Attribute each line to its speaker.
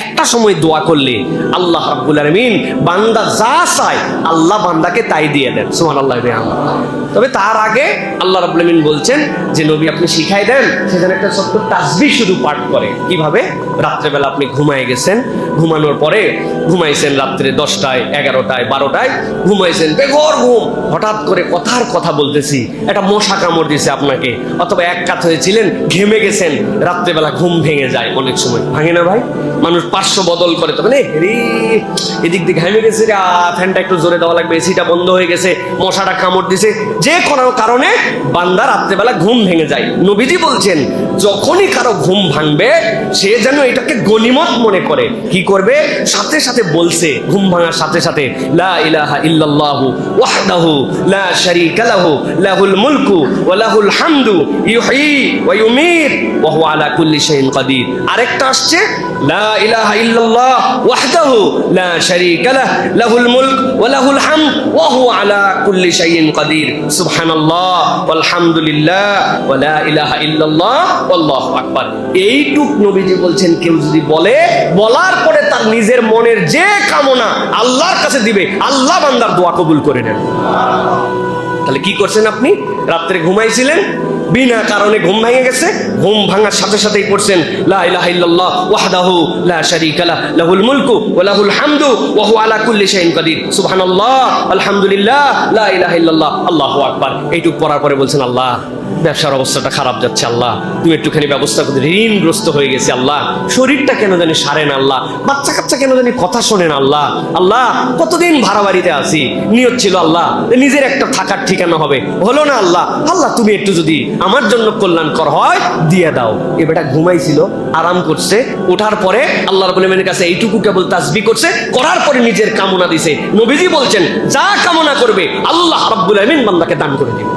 Speaker 1: একটা সময় দোয়া করলে আল্লাহ রাব্বুল আলামিন বান্দা যা চায় আল্লাহ বান্দাকে তাই দিয়ে দেন। সুবহানাল্লাহ। তবে তার আগে আল্লাহ রাব্বুল আলামিন বলছেন যে নবী আপনি শিখাই দেন সেখানে একটা ছোট্ট তাসবিহ শুধু পাঠ করে। কিভাবে? রাত্রেবেলা আপনি ঘুমায় গেছেন, ঘুমানোর পরে ঘুমাইছেন রাত্রে 10টায় 11টায় 12টায় ঘুমাইছেন, বেঘর ঘুম, হঠাৎ করে কথার কথা বলতেছি একটা মশা কামড় দিয়েছে আপনাকে, অথবা এক কাত হয়েছিলেন ঘেমে গেছেন, রাত্রেবেলা ঘুম ভেঙে যায়। অনেক সময় ভাঙে না ভাই? মানুষ পার্শ্ব বদল করে, তবে এদিক দিয়ে ঘেমে গেছে, ফ্যানটা একটু জোরে দেওয়া লাগবে, এসিটা বন্ধ হয়ে গেছে, মশাটা কামড় দিছে, যে কোনো কারণে বান্দা রাত্রেবেলা ঘুম ভেঙে যায়। নবীজি বলছেন যখনই কারো ঘুম ভাঙবে সে যেন এটাকে গনিমত মনে করে। কি করবে? সাথে সাথে বলছে ঘুম ভাঙার সাথে সাথে লা ইলাহা ইল্লাল্লাহু ওয়াহদাহু লা শারীকা লাহু লাহুল মুলকু ওয়া লাহুল হামদু ইউহয়ী ওয়া ইউমীত ওয়া হুয়া আলা কুল্লি শাইইন কাদির। আরেকটা আসছে লা ইলাহা ইল্লাল্লাহ ওয়াহদাহু লা শারীকা লাহু লাহুল মুলক ওয়া লাহুল হামদ ওয়া হুয়া আলা কুল্লি শাইইন কাদির। সুবহানাল্লাহ ওয়াল হামদুলিল্লাহ ওয়া লা ইলাহা ইল্লাল্লাহ আল্লাহু আকবার। এইটুক নবীজি বলছেন কেউ যদি বলে, বলার পরে তার নিজের মনের যে কামনা আল্লাহর কাছে দিবে, আল্লাহ বান্দার দোয়া কবুল করে নেন। তাহলে কি করছেন আপনি? রাত্রে ঘুমাইছিলেন, বিনা কারণে ঘুম ভেঙে গেছে, ঘুম ভাঙার সাথে সাথেই পড়ছেন লা ইলাহা ইল্লাল্লাহ ওয়াহদাহু লা শারীকা লাহু লাহুল মুলকু ওয়া লাহুল হামদু ওয়া হুয়া আলা কুল্লি শাইইন কাদির। সুবহানাল্লাহ আলহামদুলিল্লাহ লা ইলাহা ইল্লাল্লাহ আল্লাহু আকবার। এইটুক পড়ার পরে বলছেন আল্লাহ ব্যবসার অবস্থাটা খারাপ যাচ্ছে, আল্লাহ তুমি একটুখানি ব্যবস্থা করে, ঋণগ্রস্ত হয়ে গেছি, আল্লাহ শরীরটা কেন জানি সারে না, আল্লাহ বাচ্চা কাচ্চা কেন জানি কথা শোনে না, আল্লাহ আল্লাহ কতদিন ভাড়া বাড়িতে আছি, নিয়ত ছিল আল্লাহ নিজের একটা থাকার ঠিকানা হবে, হলো না, আল্লাহ আল্লাহ তুমি একটু যদি আমার জন্য কল্যাণকর হয় দিয়ে দাও। এ বেটা ঘুমাইছিল, আরাম করছে, ওঠার পরে আল্লাহ রাব্বুল আলামিনের কাছে এইটুকু কেবল তাসবিহ করছে, করার পরে নিজের কামনা দিছে। নবীজি বলছেন যা কামনা করবে আল্লাহ রাব্বুল আলামিন বান্দাকে দান করে দিবে।